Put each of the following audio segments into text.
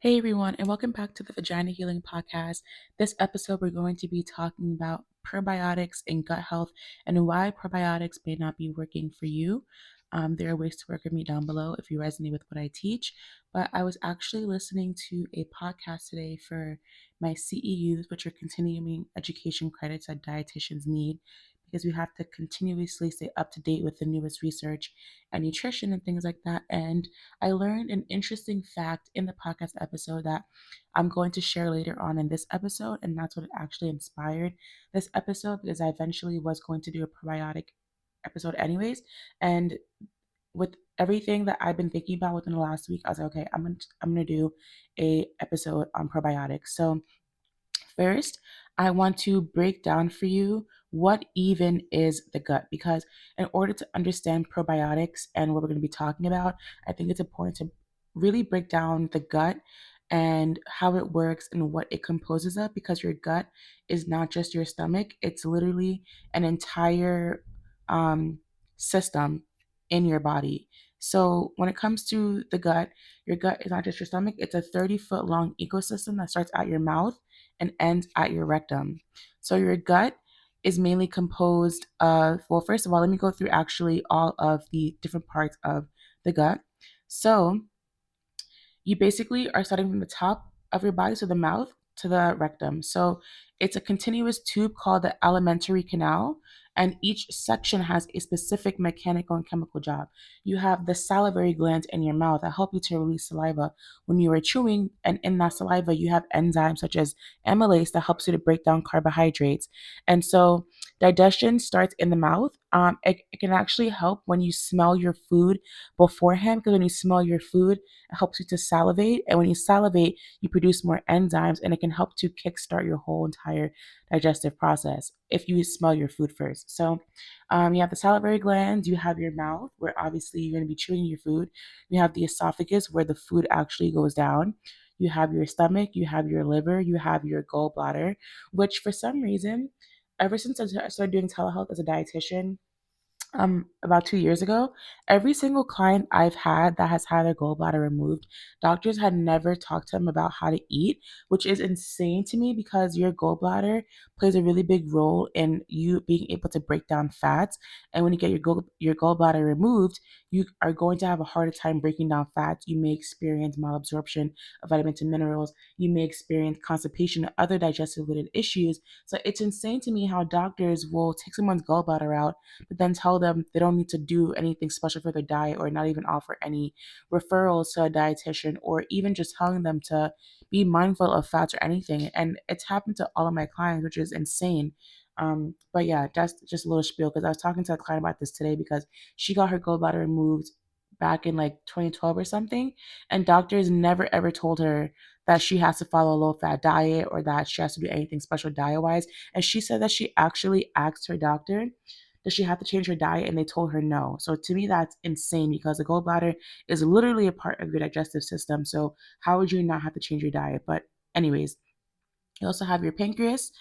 Hey everyone, and welcome back to the Vagina Healing Podcast. This episode, we're going to be talking about probiotics and gut health and why probiotics may not be working for you. There are ways to work with me down below if you resonate with what I teach. But I was actually listening to a podcast today for my CEUs, which are continuing education credits that dietitians need because we have to continuously stay up to date with the newest research and nutrition and things like that. And I learned an interesting fact in the podcast episode that I'm going to share later on in this episode. And that's what actually inspired this episode because I eventually was going to do a probiotic episode anyways. And with everything that I've been thinking about within the last week, I was like, okay, I'm gonna do a episode on probiotics. So first, I want to break down for you what even is the gut because in order to understand probiotics and what we're going to be talking about, I think it's important to really break down the gut and how it works and what it composes of because your gut is not just your stomach, it's literally an entire um, system in your body. So, when it comes to the gut, your gut is not just your stomach, it's a 30-foot long ecosystem that starts at your mouth and ends at your rectum. So your gut is mainly composed of, well, first of all, let me go through actually all of the different parts of the gut. So you basically are starting from the top of your body, so the mouth to the rectum. So it's a continuous tube called the alimentary canal, and each section has a specific mechanical and chemical job. You have the salivary glands in your mouth that help you to release saliva when you are chewing, and in that saliva, you have enzymes such as amylase that helps you to break down carbohydrates. And so digestion starts in the mouth. It can actually help when you smell your food beforehand, because when you smell your food, it helps you to salivate. And when you salivate, you produce more enzymes and it can help to kickstart your whole entire digestive process if you smell your food first. So you have the salivary glands, you have your mouth, where obviously you're going to be chewing your food. You have the esophagus, where the food actually goes down. You have your stomach, you have your liver, you have your gallbladder, which for some reason, ever since I started doing telehealth as a dietitian, about 2 years ago, every single client I've had that has had their gallbladder removed, doctors had never talked to them about how to eat, which is insane to me because your gallbladder plays a really big role in you being able to break down fats. And when you get your gallbladder removed, you are going to have a harder time breaking down fats. You may experience malabsorption of vitamins and minerals. You may experience constipation and other digestive related issues. So it's insane to me how doctors will take someone's gallbladder out but then tell them they don't need to do anything special for their diet or not even offer any referrals to a dietitian or even just telling them to be mindful of fats or anything. And it's happened to all of my clients, which is insane. But yeah, that's just a little spiel because I was talking to a client about this today because she got her gallbladder removed back in like 2012 or something, and doctors never ever told her that she has to follow a low fat diet or that she has to do anything special diet wise. And she said that she actually asked her doctor, does she have to change her diet? And they told her no. So to me, that's insane because the gallbladder is literally a part of your digestive system. So how would you not have to change your diet? But anyways, you also have your pancreas,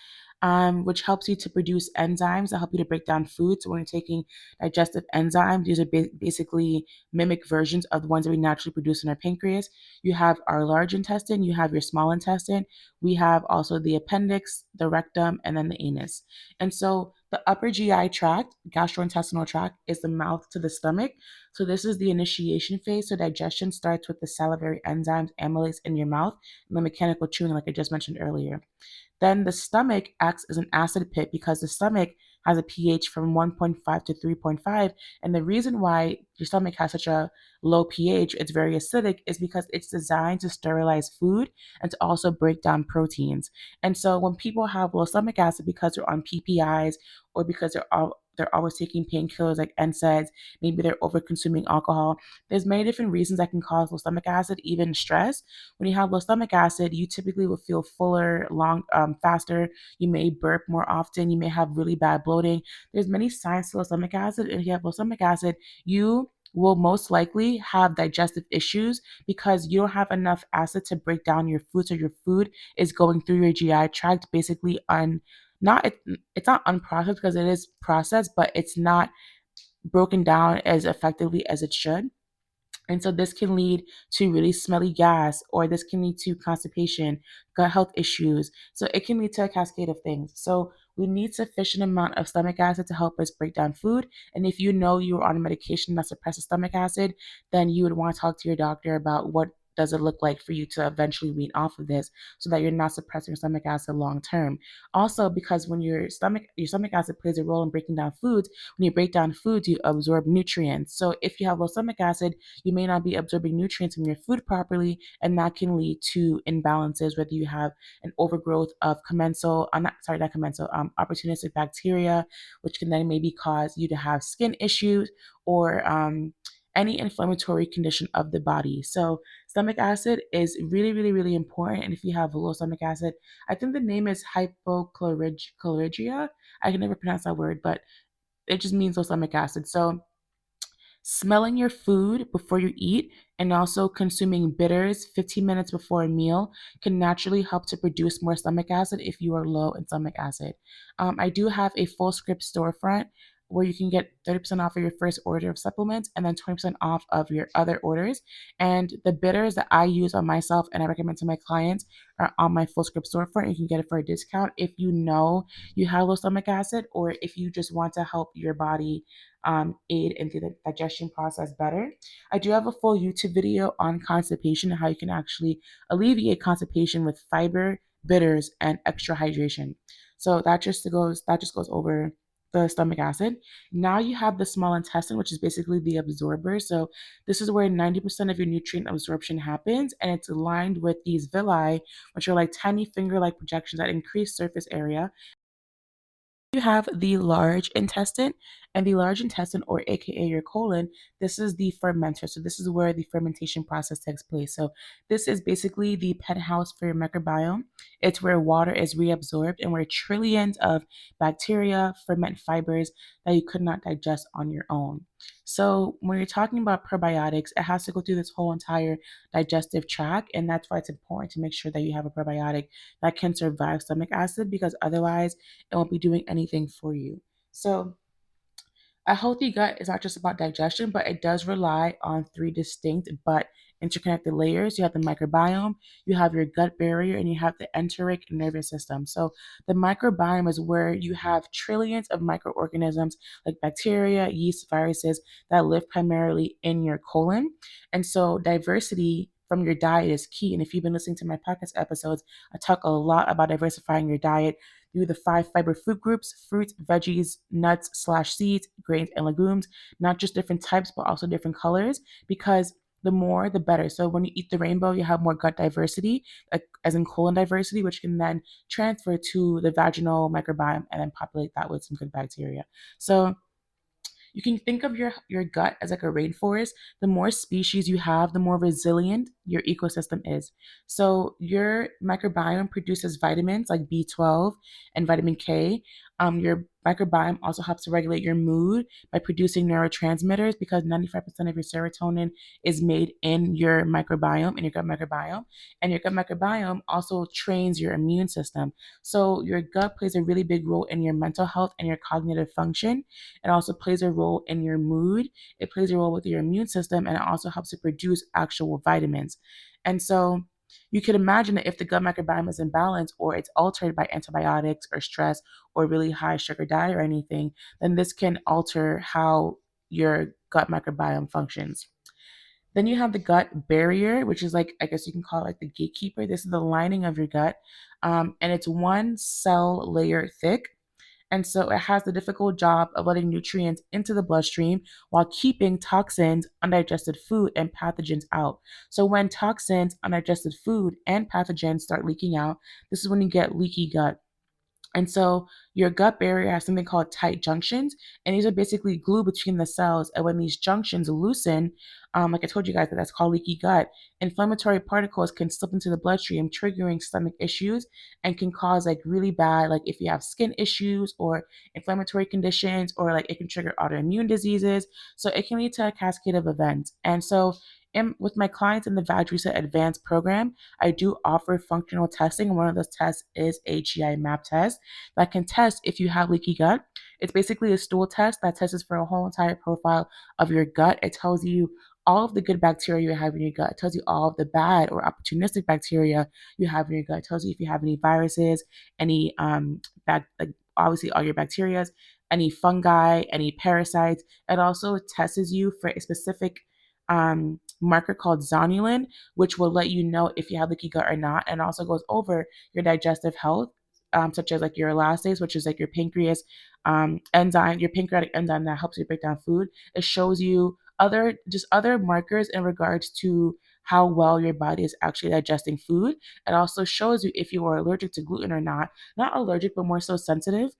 which helps you to produce enzymes that help you to break down food. So when you're taking digestive enzymes, these are basically mimic versions of the ones that we naturally produce in our pancreas. You have our large intestine, you have your small intestine. We have also the appendix, the rectum, and then the anus. And so the upper GI tract, gastrointestinal tract, is the mouth to the stomach. So this is the initiation phase. So digestion starts with the salivary enzymes, amylase in your mouth, and the mechanical chewing, like I just mentioned earlier. Then the stomach acts as an acid pit because the stomach has a pH from 1.5 to 3.5. And the reason why your stomach has such a low pH, it's very acidic, is because it's designed to sterilize food and to also break down proteins. And so when people have low stomach acid because they're on PPIs or because they're always taking painkillers like NSAIDs, maybe they're over consuming alcohol. There's many different reasons that can cause low stomach acid, even stress. When you have low stomach acid, you typically will feel fuller, faster. You may burp more often. You may have really bad bloating. There's many signs to low stomach acid. And if you have low stomach acid, you will most likely have digestive issues because you don't have enough acid to break down your food. So your food is going through your GI tract basically not it's not unprocessed because it is processed, but it's not broken down as effectively as it should. And so this can lead to really smelly gas, or this can lead to constipation, gut health issues. So it can lead to a cascade of things. So we need sufficient amount of stomach acid to help us break down food. And if you know you're on a medication that suppresses stomach acid, then you would want to talk to your doctor about what does it look like for you to eventually wean off of this so that you're not suppressing your stomach acid long term. Also, because when your stomach acid plays a role in breaking down foods, when you break down foods, you absorb nutrients. So if you have low stomach acid, you may not be absorbing nutrients from your food properly, and that can lead to imbalances, whether you have an overgrowth of opportunistic bacteria, which can then maybe cause you to have skin issues or any inflammatory condition of the body. So stomach acid is really, really, really important. And if you have low stomach acid, I think the name is hypochlorhydria. I can never pronounce that word, but it just means low stomach acid. So smelling your food before you eat and also consuming bitters 15 minutes before a meal can naturally help to produce more stomach acid if you are low in stomach acid. I do have a full script storefront where you can get 30% off of your first order of supplements and then 20% off of your other orders. And the bitters that I use on myself and I recommend to my clients are on my full script storefront. You can get it for a discount if you know you have low stomach acid, or if you just want to help your body aid into the digestion process better. I do have a full YouTube video on constipation and how you can actually alleviate constipation with fiber, bitters, and extra hydration. So that just goes over the stomach acid. Now you have the small intestine, which is basically the absorber. So this is where 90% of your nutrient absorption happens, and it's aligned with these villi, which are like tiny finger-like projections that increase surface area. You have the large intestine, and the large intestine, or aka your colon, this is the fermenter. So this is where the fermentation process takes place. So this is basically the penthouse for your microbiome. It's where water is reabsorbed and where trillions of bacteria ferment fibers that you could not digest on your own. So when you're talking about probiotics, it has to go through this whole entire digestive tract, and that's why it's important to make sure that you have a probiotic that can survive stomach acid, because otherwise it won't be doing anything for you. So a healthy gut is not just about digestion, but it does rely on three distinct but interconnected layers. You have the microbiome, you have your gut barrier, and you have the enteric nervous system. So the microbiome is where you have trillions of microorganisms like bacteria, yeast, viruses that live primarily in your colon. And so diversity from your diet is key. And if you've been listening to my podcast episodes, I talk a lot about diversifying your diet through the 5 fiber food groups: fruits, veggies, nuts/seeds, grains, and legumes, not just different types, but also different colors, because the more the better. So when you eat the rainbow, you have more gut diversity, as in colon diversity, which can then transfer to the vaginal microbiome and then populate that with some good bacteria. So you can think of your gut as like a rainforest. The more species you have, the more resilient your ecosystem is. So your microbiome produces vitamins like B12 and vitamin K. Your microbiome also helps to regulate your mood by producing neurotransmitters, because 95% of your serotonin is made in your microbiome, in your gut microbiome. And your gut microbiome also trains your immune system. So your gut plays a really big role in your mental health and your cognitive function. It also plays a role in your mood. It plays a role with your immune system, and it also helps to produce actual vitamins. And so you could imagine that if the gut microbiome is imbalanced, or it's altered by antibiotics or stress or really high sugar diet or anything, then this can alter how your gut microbiome functions. Then you have the gut barrier, which is like, I guess you can call it like the gatekeeper. This is the lining of your gut, and it's one cell layer thick. And so it has the difficult job of letting nutrients into the bloodstream while keeping toxins, undigested food, and pathogens out. So when toxins, undigested food, and pathogens start leaking out, this is when you get leaky gut. And so your gut barrier has something called tight junctions, and these are basically glue between the cells. And when these junctions loosen, like I told you guys, that's called leaky gut, inflammatory particles can slip into the bloodstream, triggering stomach issues, and can cause like really bad, like if you have skin issues or inflammatory conditions, or like it can trigger autoimmune diseases. So it can lead to a cascade of events. And so with my clients in the Vaj Reset Advance program, I do offer functional testing. And one of those tests is a GI map test that can test if you have leaky gut. It's basically a stool test that tests for a whole entire profile of your gut. It tells you all of the good bacteria you have in your gut. It tells you all of the bad or opportunistic bacteria you have in your gut. It tells you if you have any viruses, any like obviously all your bacteria, any fungi, any parasites. It also tests you for a specific marker called zonulin, which will let you know if you have leaky gut or not, and also goes over your digestive health, such as like your elastase, which is like your pancreas enzyme, your pancreatic enzyme that helps you break down food. It shows you other markers in regards to how well your body is actually digesting food. It also shows you if you are allergic to gluten or not. Not allergic, but more so sensitive.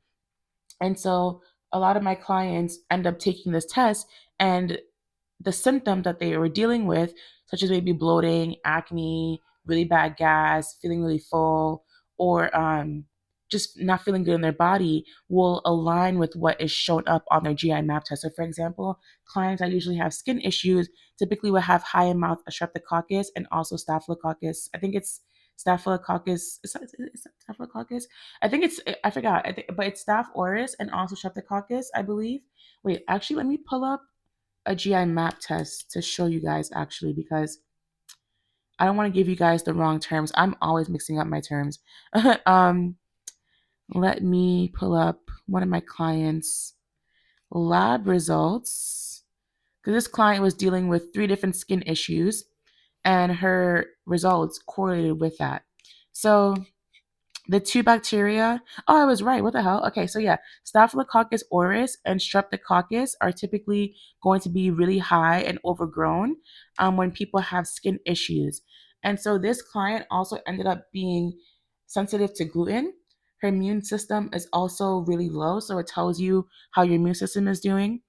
And so a lot of my clients end up taking this test, and the symptoms that they were dealing with, such as maybe bloating, acne, really bad gas, feeling really full, or just not feeling good in their body, will align with what is shown up on their GI map test. So, for example, clients that usually have skin issues typically will have high amounts of streptococcus and also staphylococcus. I think it's staphylococcus. Is that staphylococcus? I think it's, I forgot, but it's staph aureus and also streptococcus, I believe. Wait, actually, let me pull up a GI map test to show you guys actually, because I don't want to give you guys the wrong terms. I'm always mixing up my terms. um, Let me pull up one of my clients' lab results, because this client was dealing with 3 different skin issues and her results correlated with that. So the 2 bacteria. Oh, I was right. What the hell? Okay, so yeah, Staphylococcus aureus and Streptococcus are typically going to be really high and overgrown when people have skin issues. And so this client also ended up being sensitive to gluten. Her immune system is also really low, so it tells you how your immune system is doing.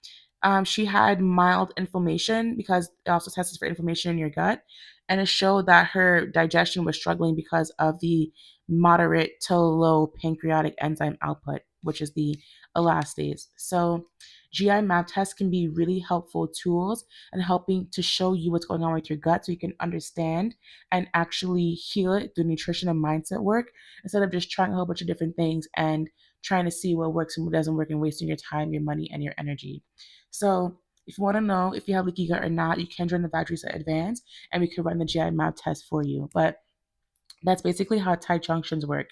She had mild inflammation because it also tests for inflammation in your gut, and it showed that her digestion was struggling because of the moderate to low pancreatic enzyme output, which is the elastase. So, GI map tests can be really helpful tools in helping to show you what's going on with your gut so you can understand and actually heal it through nutrition and mindset work instead of just trying a whole bunch of different things and trying to see what works and what doesn't work and wasting your time, your money, and your energy. So, if you want to know if you have leaky gut or not, you can join the Vaj Reset Advance and we can run the GI map test for you. But that's basically how tight junctions work.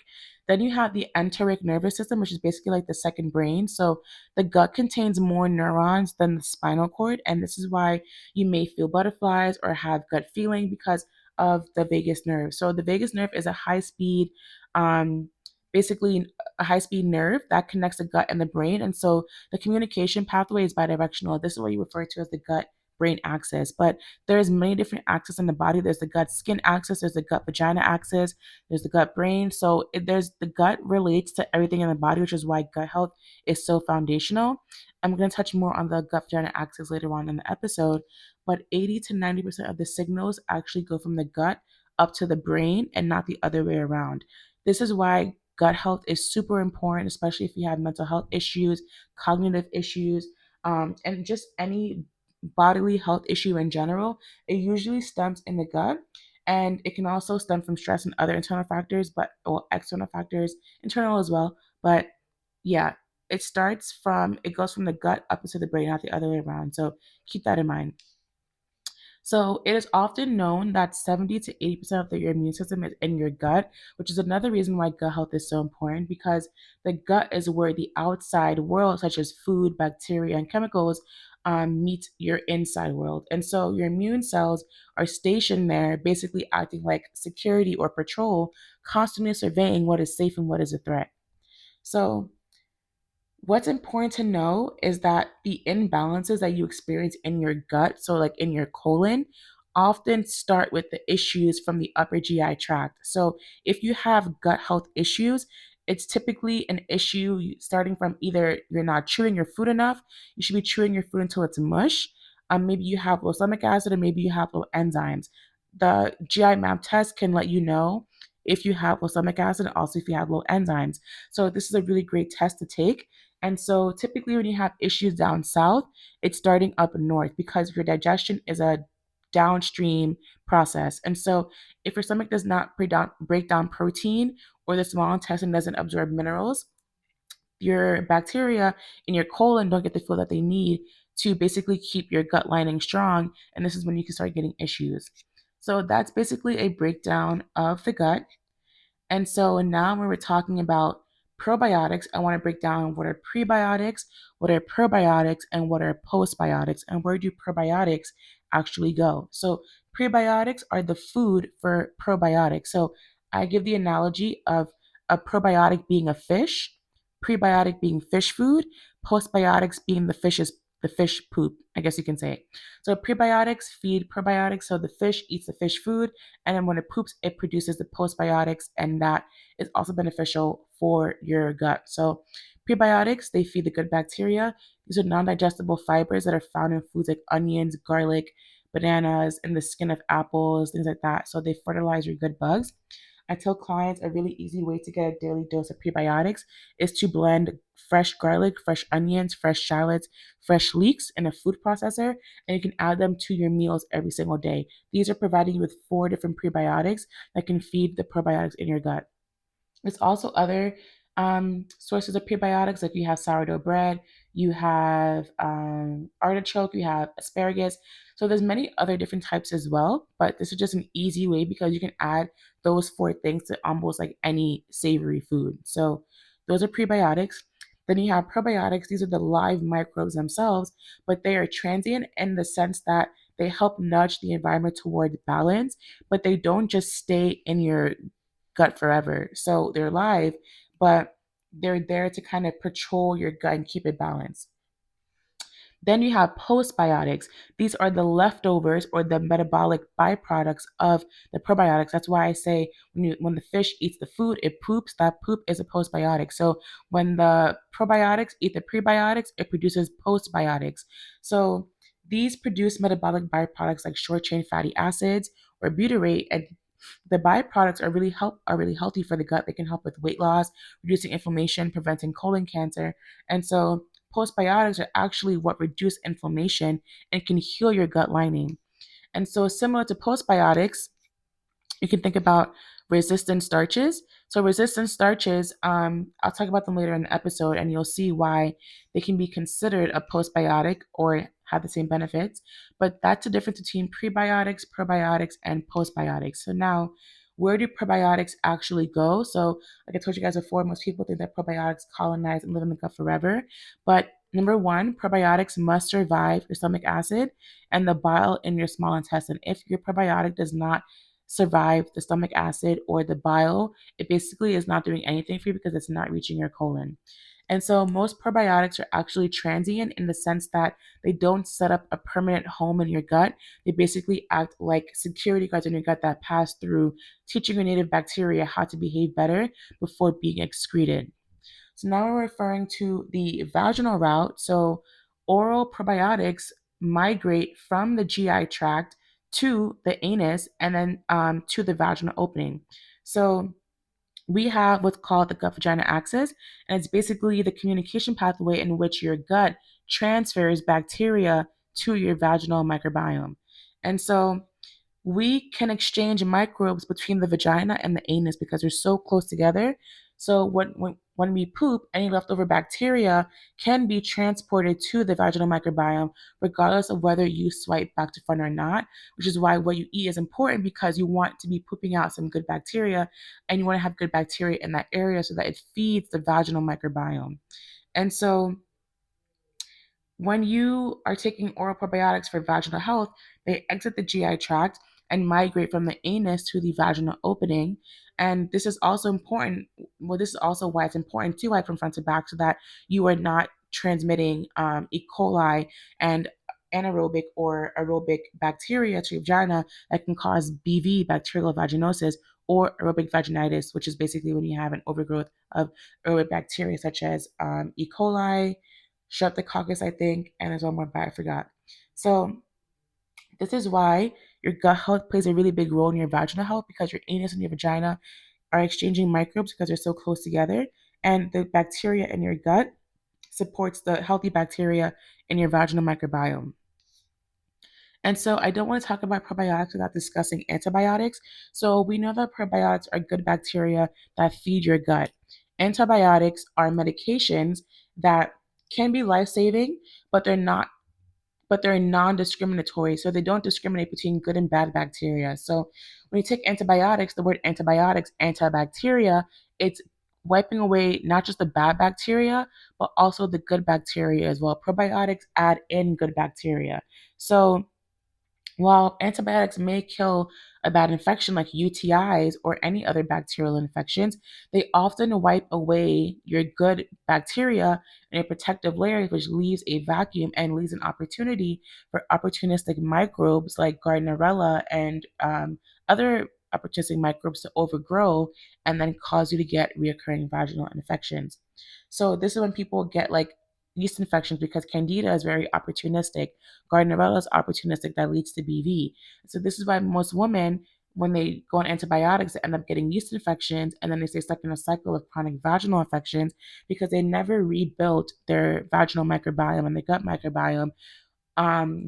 Then you have the enteric nervous system, which is basically like the second brain. So the gut contains more neurons than the spinal cord, and this is why you may feel butterflies or have gut feeling because of the vagus nerve. So the vagus nerve is a high speed, um, basically a high speed nerve that connects the gut and the brain, and so the communication pathway is bidirectional. This is what you refer to as the gut brain axis, but there's many different axes in the body. There's the gut skin axis, there's the gut vagina axis, there's the gut brain. So there's the gut relates to everything in the body, which is why gut health is so foundational. I'm going to touch more on the gut vagina axis later on in the episode, but 80 to 90% of the signals actually go from the gut up to the brain and not the other way around. This is why gut health is super important, especially if you have mental health issues, cognitive issues, and just any bodily health issue in general. It usually stems in the gut, and it can also stem from stress and other internal factors, but well, external factors, internal as well. But yeah, it goes from the gut up into the brain, not the other way around. So keep that in mind. So it is often known that 70 to 80% of your immune system is in your gut, which is another reason why gut health is so important, because the gut is where the outside world, such as food, bacteria, and chemicals, meet your inside world. And so your immune cells are stationed there, basically acting like security or patrol, constantly surveying what is safe and what is a threat. So what's important to know is that the imbalances that you experience in your gut, so like in your colon, often start with the issues from the upper GI tract. So if you have gut health issues, it's typically an issue starting from either you're not chewing your food enough, you should be chewing your food until it's mush. Maybe you have low stomach acid, or maybe you have low enzymes. The GI map test can let you know if you have low stomach acid and also if you have low enzymes. So this is a really great test to take. And so typically when you have issues down south, it's starting up north because your digestion is a downstream process. And so if your stomach does not break down protein, or the small intestine doesn't absorb minerals, your bacteria in your colon don't get the fuel that they need to basically keep your gut lining strong. And this is when you can start getting issues. So that's basically a breakdown of the gut. And so now when we're talking about probiotics, I want to break down what are prebiotics, what are probiotics, and what are postbiotics, and where do probiotics actually go. So prebiotics are the food for probiotics. So I give the analogy of a probiotic being a fish, prebiotic being fish food, postbiotics being the fish poop, I guess you can say. So prebiotics feed probiotics. So the fish eats the fish food, and then when it poops, it produces the postbiotics, and that is also beneficial for your gut. So prebiotics, they feed the good bacteria. These are non-digestible fibers that are found in foods like onions, garlic, bananas, in the skin of apples, things like that. So they fertilize your good bugs. I tell clients a really easy way to get a daily dose of prebiotics is to blend fresh garlic, fresh onions, fresh shallots, fresh leeks in a food processor, and you can add them to your meals every single day. These are providing you with 4 different prebiotics that can feed the probiotics in your gut. There's also other sources of prebiotics, like you have sourdough bread, you have artichoke, you have asparagus. So there's many other different types as well, but this is just an easy way because you can add those 4 things to almost like any savory food. So those are prebiotics. Then you have probiotics. These are the live microbes themselves, but they are transient in the sense that they help nudge the environment toward balance, but they don't just stay in your gut forever. So they're live, but they're there to kind of patrol your gut and keep it balanced. Then you have postbiotics. These are the leftovers or the metabolic byproducts of the probiotics. That's why I say when the fish eats the food, it poops. That poop is a postbiotic. So when the probiotics eat the prebiotics, it produces postbiotics. So these produce metabolic byproducts like short chain fatty acids or butyrate, and the byproducts are really healthy for the gut. They can help with weight loss, reducing inflammation, preventing colon cancer. And so postbiotics are actually what reduce inflammation and can heal your gut lining. And so similar to postbiotics, you can think about resistant starches. So resistant starches, I'll talk about them later in the episode, and you'll see why they can be considered a postbiotic or have the same benefits. But that's the difference between prebiotics, probiotics, and postbiotics. So now, where do probiotics actually go? So, like I told you guys before, most people think that probiotics colonize and live in the gut forever. But number one, probiotics must survive your stomach acid and the bile in your small intestine. If your probiotic does not survive the stomach acid or the bile, it basically is not doing anything for you because it's not reaching your colon. And so most probiotics are actually transient in the sense that they don't set up a permanent home in your gut. They basically act like security guards in your gut that pass through, teaching your native bacteria how to behave better before being excreted. So now we're referring to the vaginal route. So oral probiotics migrate from the GI tract to the anus and then to the vaginal opening. So we have what's called the gut vagina axis, and it's basically the communication pathway in which your gut transfers bacteria to your vaginal microbiome. And so we can exchange microbes between the vagina and the anus because they're so close together. So when we poop, any leftover bacteria can be transported to the vaginal microbiome, regardless of whether you swipe back to front or not, which is why what you eat is important because you want to be pooping out some good bacteria and you want to have good bacteria in that area so that it feeds the vaginal microbiome. And so when you are taking oral probiotics for vaginal health, they exit the GI tract and migrate from the anus to the vaginal opening. And this is also important. Well, this is also why it's important to wipe from front to back so that you are not transmitting E. coli and anaerobic or aerobic bacteria to your vagina that can cause BV, bacterial vaginosis, or aerobic vaginitis, which is basically when you have an overgrowth of aerobic bacteria such as E. coli, Streptococcus, I think, and there's one more, but I forgot. So this is why your gut health plays a really big role in your vaginal health because your anus and your vagina are exchanging microbes because they're so close together, and the bacteria in your gut supports the healthy bacteria in your vaginal microbiome. And so I don't want to talk about probiotics without discussing antibiotics. So we know that probiotics are good bacteria that feed your gut. Antibiotics are medications that can be life-saving, but they're not but they're non-discriminatory. So they don't discriminate between good and bad bacteria. So when you take antibiotics, the word antibiotics, antibacteria, it's wiping away not just the bad bacteria, but also the good bacteria as well. Probiotics add in good bacteria. So while antibiotics may kill a bad infection like UTIs or any other bacterial infections, they often wipe away your good bacteria in a protective layer, which leaves a vacuum and leaves an opportunity for opportunistic microbes like Gardnerella and other opportunistic microbes to overgrow and then cause you to get reoccurring vaginal infections. So this is when people get like yeast infections because Candida is very opportunistic. Gardnerella is opportunistic that leads to BV. So this is why most women, when they go on antibiotics, they end up getting yeast infections, and then they stay stuck in a cycle of chronic vaginal infections because they never rebuilt their vaginal microbiome and their gut microbiome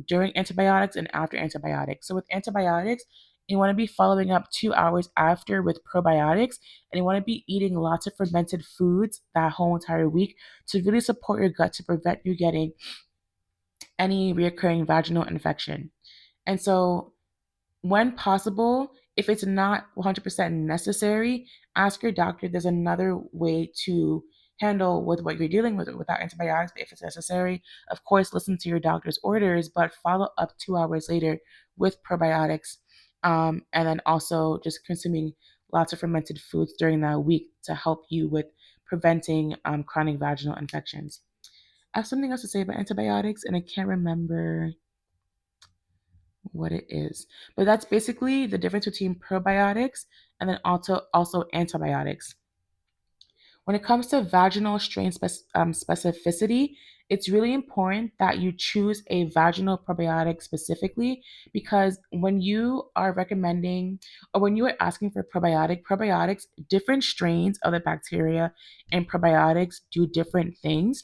during antibiotics and after antibiotics. So with antibiotics, you want to be following up 2 hours after with probiotics, and you want to be eating lots of fermented foods that whole entire week to really support your gut to prevent you getting any recurring vaginal infection. And so when possible, if it's not 100% necessary, ask your doctor. There's another way to handle with what you're dealing with without antibiotics. But if it's necessary, of course, listen to your doctor's orders, but follow up 2 hours later with probiotics. And then also just consuming lots of fermented foods during that week to help you with preventing chronic vaginal infections. I have something else to say about antibiotics, and I can't remember what it is. But that's basically the difference between probiotics and then also antibiotics. When it comes to vaginal strain specificity, it's really important that you choose a vaginal probiotic specifically because when you are recommending or when you are asking for probiotics, different strains of the bacteria and probiotics do different things.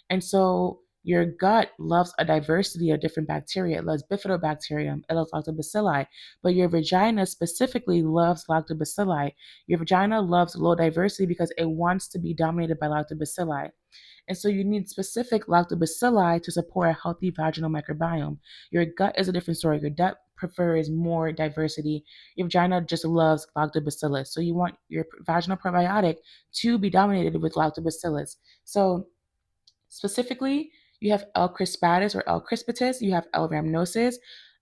And so your gut loves a diversity of different bacteria. It loves bifidobacterium, it loves lactobacilli, but your vagina specifically loves lactobacilli. Your vagina loves low diversity because it wants to be dominated by lactobacilli. And so you need specific lactobacilli to support a healthy vaginal microbiome. Your gut is a different story. Your gut prefers more diversity. Your vagina just loves lactobacillus. So you want your vaginal probiotic to be dominated with lactobacillus. So specifically, you have l.crispatus or l.crispatus, you have l. rhamnosus,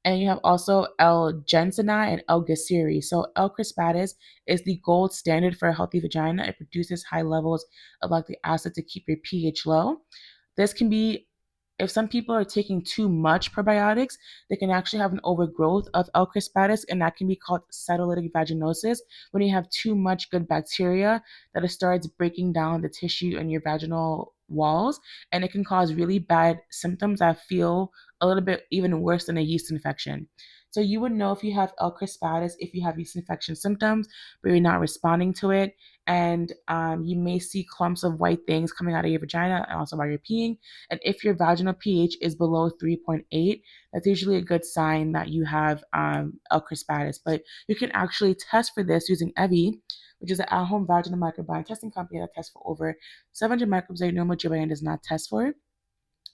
and you have also L. jensenii and L. gasseri. So l.crispatus is the gold standard for a healthy vagina. It produces high levels of lactic acid to keep your pH low. This can be, if some people are taking too much probiotics, they can actually have an overgrowth of l.crispatus, and that can be called cytolytic vaginosis when you have too much good bacteria that it starts breaking down the tissue in your vaginal walls, and it can cause really bad symptoms that feel a little bit even worse than a yeast infection. So you would know if you have l.crispatus if you have yeast infection symptoms, but you're not responding to it, and you may see clumps of white things coming out of your vagina and also while you're peeing. And if your vaginal pH is below 3.8, that's usually a good sign that you have l.crispatus. But you can actually test for this using Evi, which is an at-home vaginal microbiome testing company that tests for over 700 microbes that your normal GYN does not test for.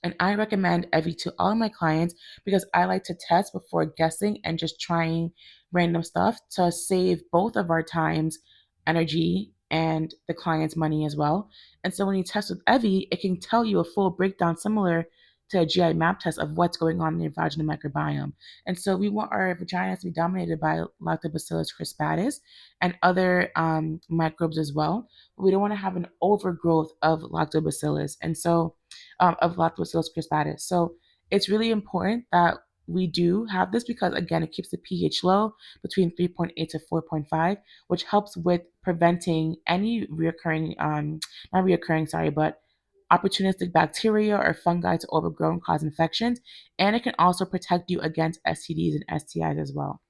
And I recommend Evi to all of my clients because I like to test before guessing and just trying random stuff to save both of our times, energy, and the client's money as well. And so when you test with Evi, it can tell you a full breakdown similar to a GI map test of what's going on in your vaginal microbiome. And so we want our vaginas to be dominated by Lactobacillus crispatus and other microbes as well. But we don't want to have an overgrowth of lactobacillus. And so of Lactobacillus crispatus. So it's really important that we do have this because, again, it keeps the pH low between 3.8 to 4.5, which helps with preventing any not reoccurring, sorry, but opportunistic bacteria or fungi to overgrow and cause infections. And it can also protect you against STDs and STIs as well.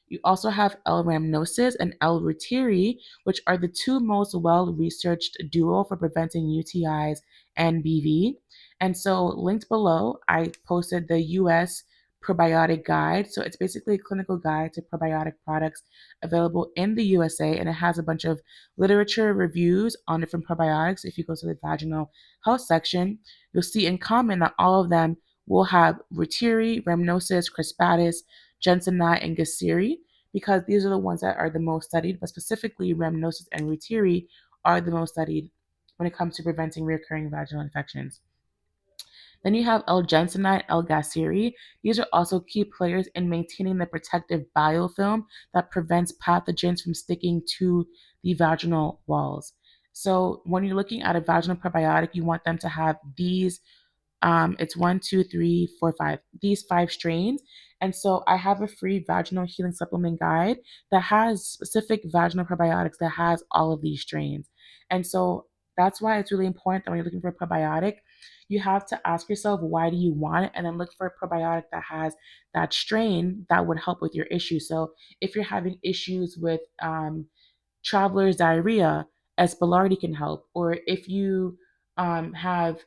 You also have L. rhamnosus and L. reuteri, which are the two most well-researched duo for preventing UTIs and BV. And so linked below, I posted the US probiotic guide. So it's basically a clinical guide to probiotic products available in the USA, and it has a bunch of literature reviews on different probiotics. If you go to the vaginal health section, you'll see in common that all of them we'll have reuteri, rhamnosus, crispatus, jensenite, and gasseri, because these are the ones that are the most studied, but specifically rhamnosus and reuteri are the most studied when it comes to preventing recurring vaginal infections. Then you have L-gensenite, L-gasseri. These are also key players in maintaining the protective biofilm that prevents pathogens from sticking to the vaginal walls. So when you're looking at a vaginal probiotic, you want them to have these it's one, two, three, four, five. These five strains. And so I have a free vaginal healing supplement guide that has specific vaginal probiotics that has all of these strains. And so that's why it's really important that when you're looking for a probiotic, you have to ask yourself, why do you want it? And then look for a probiotic that has that strain that would help with your issue. So if you're having issues with traveler's diarrhea, Spilardi can help. Or if you have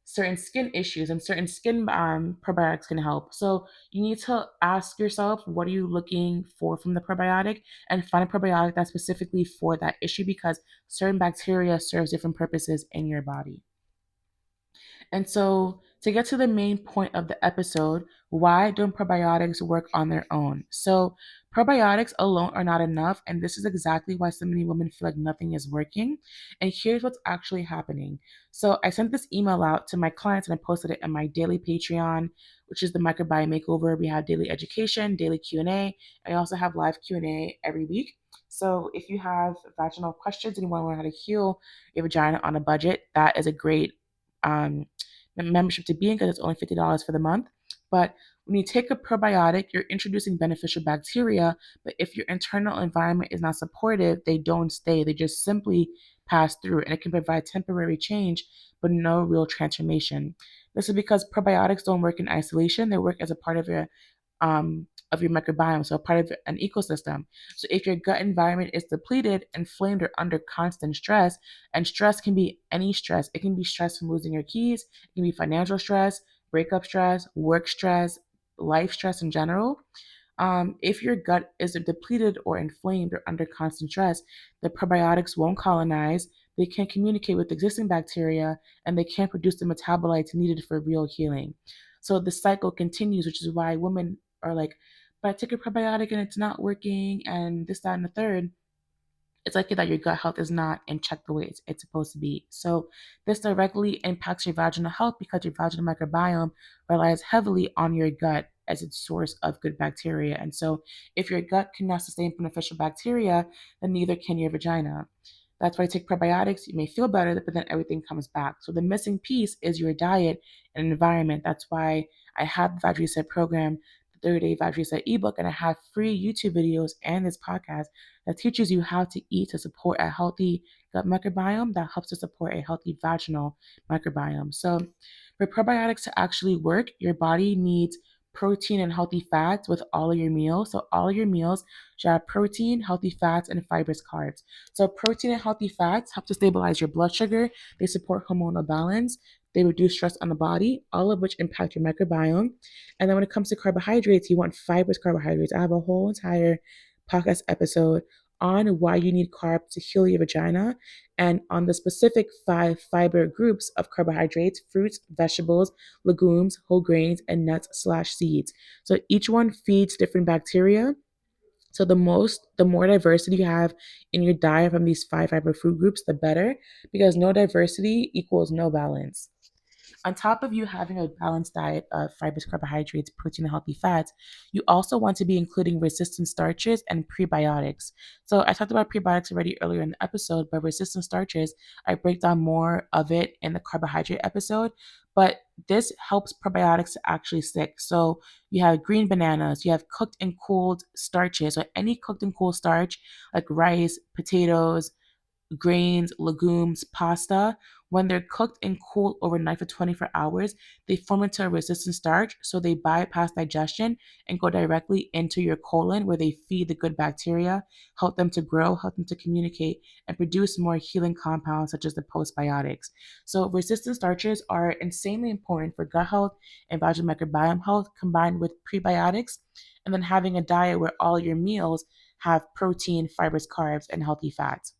certain skin issues and certain skin probiotics can help. So you need to ask yourself, what are you looking for from the probiotic, and find a probiotic that's specifically for that issue, because certain bacteria serves different purposes in your body. And so, to get to the main point of the episode, why don't probiotics work on their own? So, probiotics alone are not enough, and this is exactly why so many women feel like nothing is working. And here's what's actually happening. So, I sent this email out to my clients and I posted it in my daily Patreon, which is the Microbiome Makeover. We have daily education, daily Q&A. I also have live Q&A every week. So, if you have vaginal questions and you want to learn how to heal your vagina on a budget, that is a great membership to be in, because it's only $50 for the month. But when you take a probiotic, you're introducing beneficial bacteria, but if your internal environment is not supportive, they don't stay. They just simply pass through, and it can provide temporary change, but no real transformation. This is because probiotics don't work in isolation. They work as a part of your microbiome, so a part of an ecosystem. So if your gut environment is depleted, inflamed, or under constant stress, and stress can be any stress. It can be stress from losing your keys, it can be financial stress, breakup stress, work stress, life stress in general. If your gut is depleted or inflamed or under constant stress, the probiotics won't colonize, they can't communicate with existing bacteria, and they can't produce the metabolites needed for real healing. So the cycle continues, which is why women are like, but I took a probiotic and it's not working, and this, that, and the third. It's likely that your gut health is not in check the way it's supposed to be. So this directly impacts your vaginal health, because your vaginal microbiome relies heavily on your gut as its source of good bacteria. And so if your gut cannot sustain beneficial bacteria, then neither can your vagina. That's why you take probiotics, you may feel better, but then everything comes back. So the missing piece is your diet and environment. That's why I have the Vaj Reset program, the 30-day Vaj Reset ebook, and I have free YouTube videos and this podcast that teaches you how to eat to support a healthy gut microbiome that helps to support a healthy vaginal microbiome. So, for probiotics to actually work, your body needs protein and healthy fats with all of your meals. So, all of your meals should have protein, healthy fats, and fibrous carbs. So, protein and healthy fats help to stabilize your blood sugar, they support hormonal balance. They reduce stress on the body, all of which impact your microbiome. And then when it comes to carbohydrates, you want fibrous carbohydrates. I have a whole entire podcast episode on why you need carbs to heal your vagina, and on the specific 5 fiber groups of carbohydrates: fruits, vegetables, legumes, whole grains, and nuts/seeds. So each one feeds different bacteria. So the more diversity you have in your diet from these 5 fiber food groups, the better, because no diversity equals no balance. On top of you having a balanced diet of fibers, carbohydrates, protein, and healthy fats, you also want to be including resistant starches and prebiotics. So I talked about prebiotics already earlier in the episode, but resistant starches, I break down more of it in the carbohydrate episode. But this helps probiotics to actually stick. So you have green bananas, you have cooked and cooled starches, or any cooked and cooled starch like rice, potatoes, grains, legumes, pasta. When they're cooked and cooled overnight for 24 hours, they form into a resistant starch, so they bypass digestion and go directly into your colon, where they feed the good bacteria, help them to grow, help them to communicate, and produce more healing compounds such as the postbiotics. So resistant starches are insanely important for gut health and vaginal microbiome health, combined with prebiotics, and then having a diet where all your meals have protein, fibers, carbs, and healthy fats.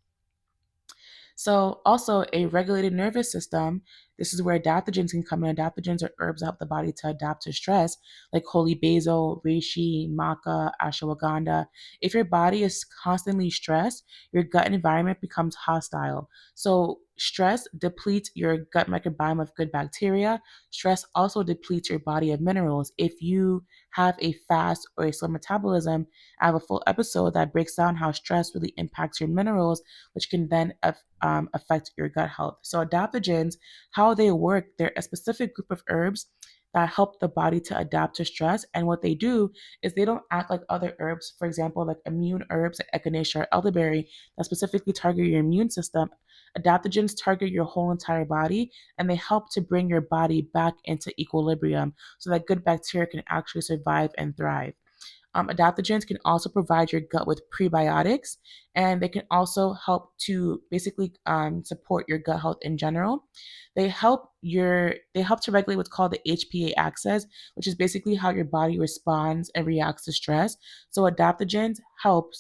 So, also a regulated nervous system This is where adaptogens can come in. Adaptogens are herbs that help the body to adapt to stress, like holy basil, reishi, maca, ashwagandha. If your body is constantly stressed, your gut environment becomes hostile. So stress depletes your gut microbiome of good bacteria. Stress also depletes your body of minerals. If you have a fast or a slow metabolism, I have a full episode that breaks down how stress really impacts your minerals, which can then affect your gut health. So adaptogens, how they work, they're a specific group of herbs that help the body to adapt to stress. And what they do is they don't act like other herbs, for example, like immune herbs like echinacea or elderberry that specifically target your immune system. Adaptogens target your whole entire body, and they help to bring your body back into equilibrium so that good bacteria can actually survive and thrive. Adaptogens can also provide your gut with prebiotics, and they can also help to basically support your gut health in general. They help to regulate what's called the HPA axis, which is basically how your body responds and reacts to stress. So adaptogens help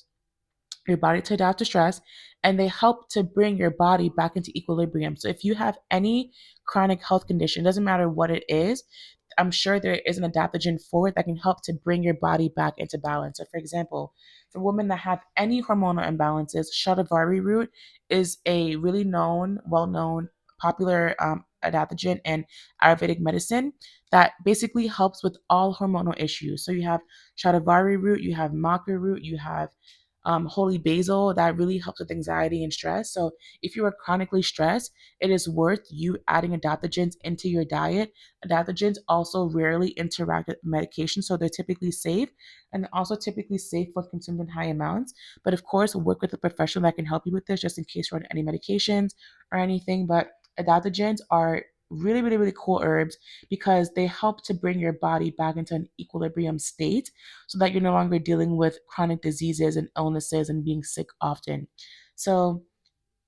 your body to adapt to stress, and they help to bring your body back into equilibrium. So if you have any chronic health condition, doesn't matter what it is, I'm sure there is an adaptogen for it that can help to bring your body back into balance. So for example, for women that have any hormonal imbalances, shatavari root is a really well-known, popular adaptogen in Ayurvedic medicine that basically helps with all hormonal issues. So you have shatavari root, you have maca root, you have holy basil that really helps with anxiety and stress. So if you are chronically stressed, it is worth you adding adaptogens into your diet. Adaptogens also rarely interact with medication, so they're typically safe, and they're also typically safe when consumed in high amounts. But of course, work with a professional that can help you with this, just in case you're on any medications or anything. But adaptogens are really, really, really cool herbs because they help to bring your body back into an equilibrium state so that you're no longer dealing with chronic diseases and illnesses and being sick often. So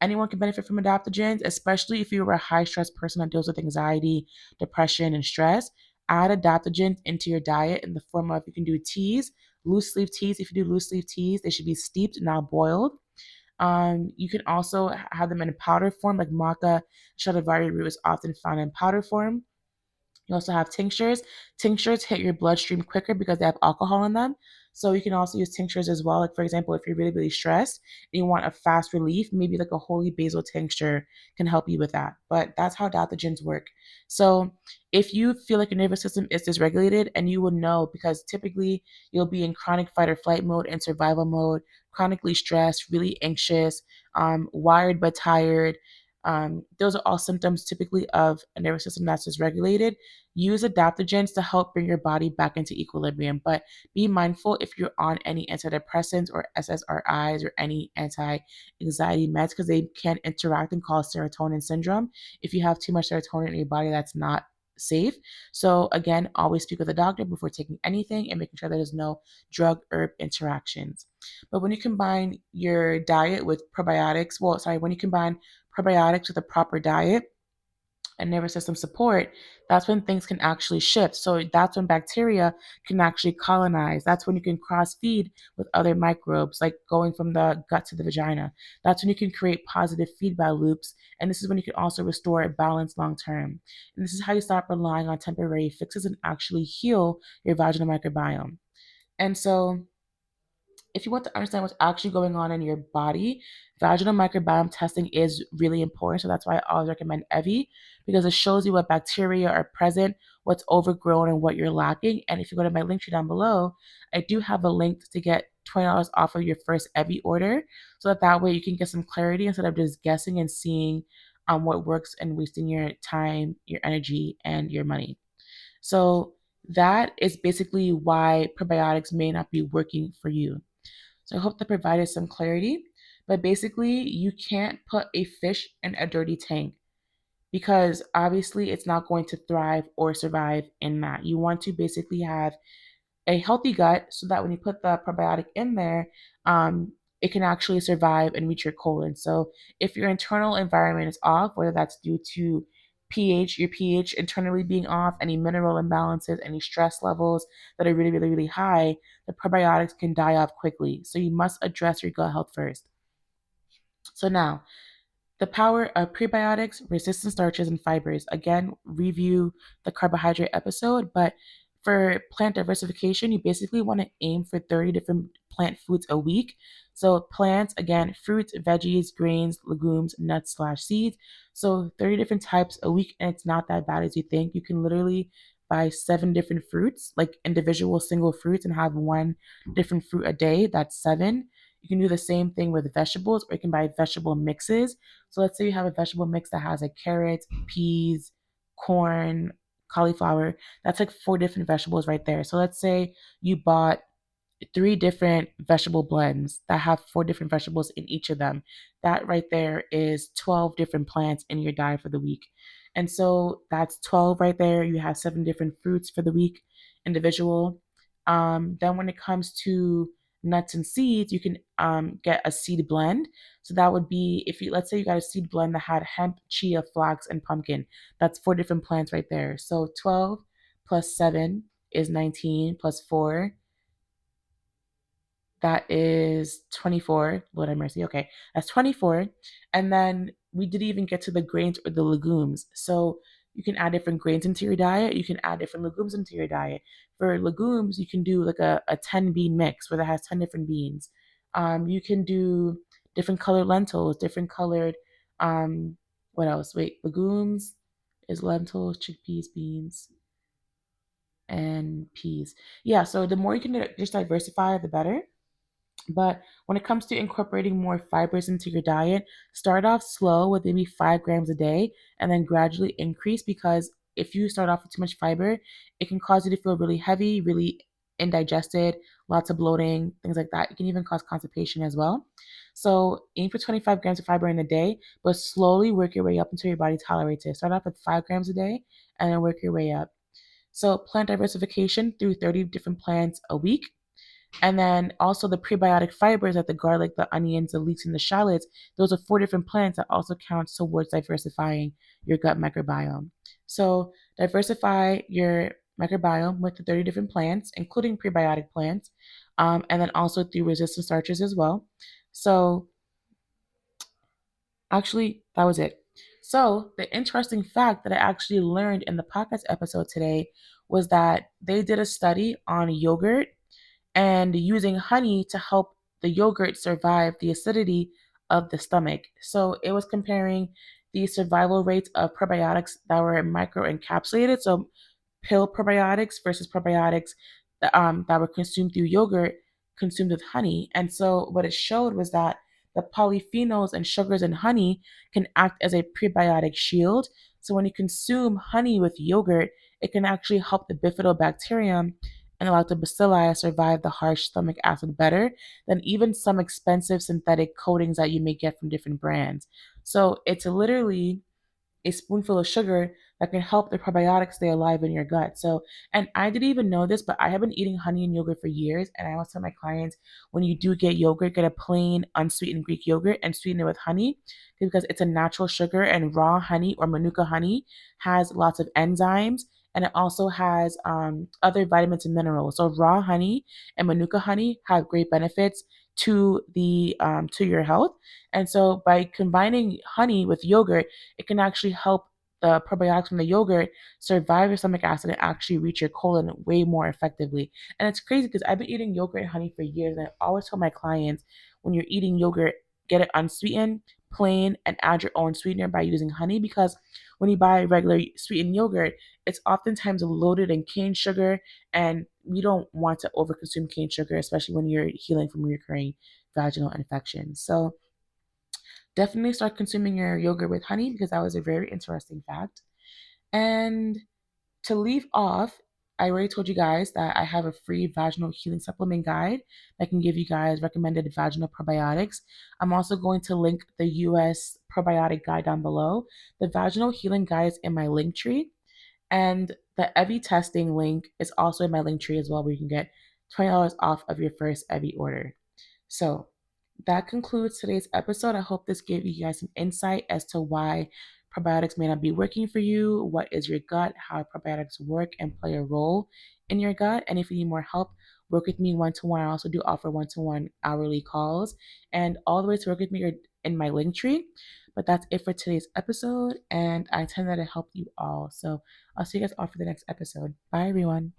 anyone can benefit from adaptogens, especially if you're a high stress person that deals with anxiety, depression, and stress. Add adaptogens into your diet in the form of, you can do teas, loose leaf teas. If you do loose leaf teas, they should be steeped, not boiled. You can also have them in a powder form, like maca shatavari root is often found in powder form. You also have tinctures. Tinctures hit your bloodstream quicker because they have alcohol in them. So you can also use tinctures as well. Like for example, if you're really, really stressed and you want a fast relief, maybe like a holy basil tincture can help you with that. But that's how adaptogens work. So if you feel like your nervous system is dysregulated, and you will know because typically you'll be in chronic fight or flight mode and survival mode, chronically stressed, really anxious, wired but tired. Those are all symptoms typically of a nervous system that's dysregulated. Use adaptogens to help bring your body back into equilibrium, but be mindful if you're on any antidepressants or SSRIs or any anti-anxiety meds because they can interact and cause serotonin syndrome if you have too much serotonin in your body that's not safe. So again, always speak with a doctor before taking anything and making sure there's no drug herb interactions. But when you combine your diet with probiotics, when you combine probiotics with a proper diet and nervous system support, that's when things can actually shift. So that's when bacteria can actually colonize. That's when you can cross feed with other microbes, like going from the gut to the vagina. That's when you can create positive feedback loops. And this is when you can also restore a balance long term. And this is how you stop relying on temporary fixes and actually heal your vaginal microbiome. And so if you want to understand what's actually going on in your body, vaginal microbiome testing is really important. So that's why I always recommend Evie, because it shows you what bacteria are present, what's overgrown, and what you're lacking. And if you go to my link tree down below, I do have a link to get $20 off of your first Evie order, so that way you can get some clarity instead of just guessing and seeing what works and wasting your time, your energy, and your money. So that is basically why probiotics may not be working for you. So I hope that provided some clarity. But basically, you can't put a fish in a dirty tank because obviously it's not going to thrive or survive in that. You want to basically have a healthy gut so that when you put the probiotic in there, it can actually survive and reach your colon. So if your internal environment is off, whether that's due to your pH internally being off, any mineral imbalances, any stress levels that are really, really, really high, the probiotics can die off quickly. So you must address your gut health first. So now, The power of prebiotics, resistant starches, and fibers. Again, review the carbohydrate episode, but for plant diversification, you basically want to aim for 30 different plant foods a week. So plants, again, fruits, veggies, grains, legumes, nuts slash seeds. So 30 different types a week, and it's not that bad as you think. You can literally buy 7 different fruits, like individual single fruits, and have one different fruit a day. That's 7. You can do the same thing with vegetables, or you can buy vegetable mixes. So let's say you have a vegetable mix that has like carrots, peas, corn, cauliflower. That's like 4 different vegetables right there. So let's say you bought 3 different vegetable blends that have 4 different vegetables in each of them. That right there is 12 different plants in your diet for the week. And so that's 12 right there. You have 7 different fruits for the week, individual. Then when it comes to nuts and seeds, you can get a seed blend. So that would be if you, let's say you got a seed blend that had hemp, chia, flax, and pumpkin. That's 4 different plants right there. So 12 plus 7 is 19 plus 4, that is 24. Lord have mercy. Okay, that's 24. And then we didn't even get to the grains or the legumes. So you can add different grains into your diet. You can add different legumes into your diet. For legumes, you can do like a 10 bean mix where that has 10 different beans. You can do different colored lentils, different colored, what else? Wait, legumes is lentils, chickpeas, beans, and peas. Yeah, so the more you can just diversify, the better. But when it comes to incorporating more fibers into your diet, start off slow with maybe 5 grams a day and then gradually increase, because if you start off with too much fiber, it can cause you to feel really heavy, really indigested, lots of bloating, things like that. It can even cause constipation as well. So aim for 25 grams of fiber in a day, but slowly work your way up until your body tolerates it. Start off with 5 grams a day and then work your way up. So plant diversification through 30 different plants a week, and then also the prebiotic fibers like the garlic, the onions, the leeks, and the shallots. Those are 4 different plants that also counts towards diversifying your gut microbiome. So diversify your microbiome with the 30 different plants, including prebiotic plants, and then also through resistant starches as well. So actually, that was it. So the interesting fact that I actually learned in the podcast episode today was that they did a study on yogurt and using honey to help the yogurt survive the acidity of the stomach. So it was comparing the survival rates of probiotics that were microencapsulated, so pill probiotics versus probiotics that were consumed through yogurt, consumed with honey. And so what it showed was that the polyphenols and sugars in honey can act as a prebiotic shield. So when you consume honey with yogurt, it can actually help the bifidobacterium and allow the bacilli survive the harsh stomach acid better than even some expensive synthetic coatings that you may get from different brands. So it's literally a spoonful of sugar that can help the probiotics stay alive in your gut. So, and I didn't even know this, but I have been eating honey and yogurt for years. And I always tell my clients, when you do get yogurt, get a plain unsweetened Greek yogurt and sweeten it with honey, because it's a natural sugar, and raw honey or manuka honey has lots of enzymes. And it also has other vitamins and minerals. So raw honey and manuka honey have great benefits to your health. And so by combining honey with yogurt, it can actually help the probiotics from the yogurt survive your stomach acid and actually reach your colon way more effectively. And it's crazy because I've been eating yogurt and honey for years, and I always tell my clients, when you're eating yogurt, get it unsweetened, plain, and add your own sweetener by using honey, because when you buy regular sweetened yogurt, it's oftentimes loaded in cane sugar, and we don't want to overconsume cane sugar, especially when you're healing from recurring vaginal infections. So definitely start consuming your yogurt with honey, because that was a very interesting fact. And to leave off, I already told you guys that I have a free vaginal healing supplement guide that can give you guys recommended vaginal probiotics. I'm also going to link the US probiotic guide down below. The vaginal healing guide is in my link tree, and the Evie testing link is also in my link tree as well, where you can get $20 off of your first Evie order. So that concludes today's episode. I hope this gave you guys some insight as to why probiotics may not be working for you, what is your gut, how probiotics work and play a role in your gut. And if you need more help, work with me one to one. I also do offer one to one hourly calls. And all the ways to work with me are in my link tree. But that's it for today's episode, and I intend that it helped you all. So I'll see you guys all for the next episode. Bye, everyone.